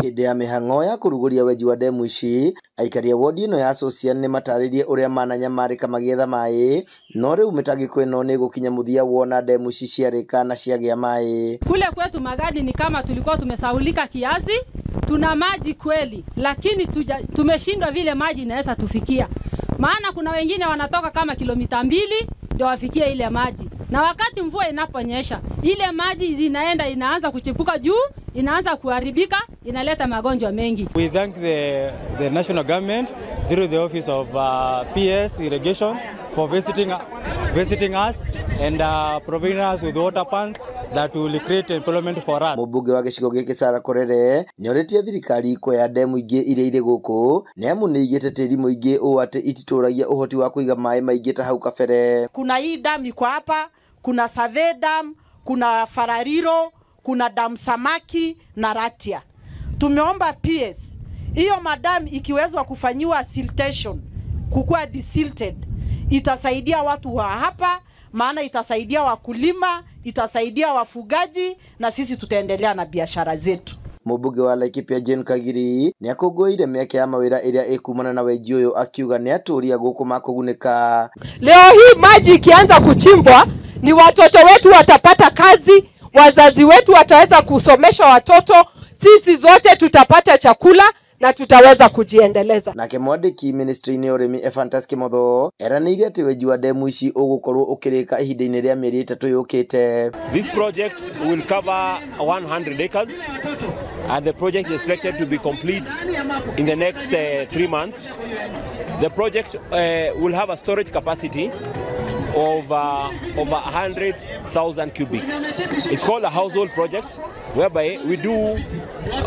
Hĩndĩ ya mĩhang'o ya kũrugũria wenji wa ndemu ici, aikari a wodi ĩno ya Socian nĩ matarĩrie ũrĩa mananyamarĩka magĩetha maĩ, no rĩu mĩtangĩko ĩno nĩ gũkinya mũthia wona ndemu ici ciarĩka na ciagĩa maĩ. Kule kwetu Magadi ni kama tulikuwa tumesaulika kiasi, tuna maji kweli, lakini tumeshindwa vile maji inaweza tufikia. Maana kuna wengine wanatoka kama kilomita 2 ndio wafikie ile maji. Na wakati mvua inaponyesha, ile maji inaanza kuchipuka juu, inaanza kuharibika, inaleta magonjwa mengi. We thank the national government through the office of PS Irrigation for visiting us and providing us with water pans that will create employment for us. Mũmbunge wa gĩcigo gĩkĩ Sarah Korere nĩorĩtie thirikari kuoya ndemu ingĩ iria irĩ gũkũ, nĩamu nĩigĩte tĩri mũingĩ ũũ atĩ ititũragia ũhoti wa kũiga maĩ maingĩ ta hau kabere. Kuna hii dam iko hapa, kuna Save Dam, kuna Farariro, kuna Dam Samaki na Ratia. Tumeomba PS hiyo madam ikiwezwa kufanyiwa siltation, kukua desilted, itasaidia watu wa hapa, maana itasaidia wakulima, itasaidia wafugaji, na sisi tutaendelea na biashara zetu. Mũmbunge wa Laikipia Jane Kagiri nĩakũngũĩire mĩeke ya mawĩra ĩrĩa ĩkumana na wenji ũyũ, akiuga nĩatũria gũkũ makũgunĩka. Leo hii maji ikianza kuchimbwa, ni watoto wetu watapata kazi, wazazi wetu wataweza kusomesha watoto, sisi zote tutapata chakula na tutaweza kujiendeleza. Nake mwandĩki ministry-inĩ ũrĩmi Ephantus Kĩmotho eranĩire atĩ wenji wa ndemu ici ũgũkorwo ũkĩrĩka ihinda-inĩ rĩa mĩeri 3 yũkĩte. This project will cover 100 acres and the project is expected to be complete in the next 3 months. The project will have a storage capacity of over 100,000 cubic. It's called a household project, whereby we do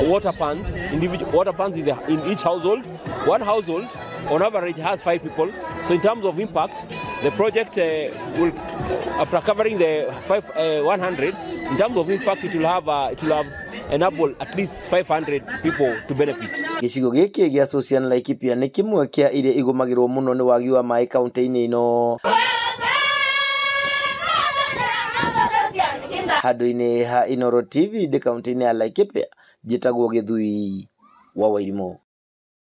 water pans, individual water pans in each household. One household on average has 5 people. So in terms of impact, the project will, after covering the 100, in terms of impact, it will have enable at least 500 people to benefit. Gĩcigo gĩkĩ gĩa Socian Laikipia nĩ kĩmwe kĩa iria igũmagĩrwo mũno nĩ wagi wa maĩ kaunti-inĩ ĩno. Handũ-inĩ ha Inooro TV kaunti-inĩ ya Laikipia, njĩtagwo Gĩthui wa Wairimũ.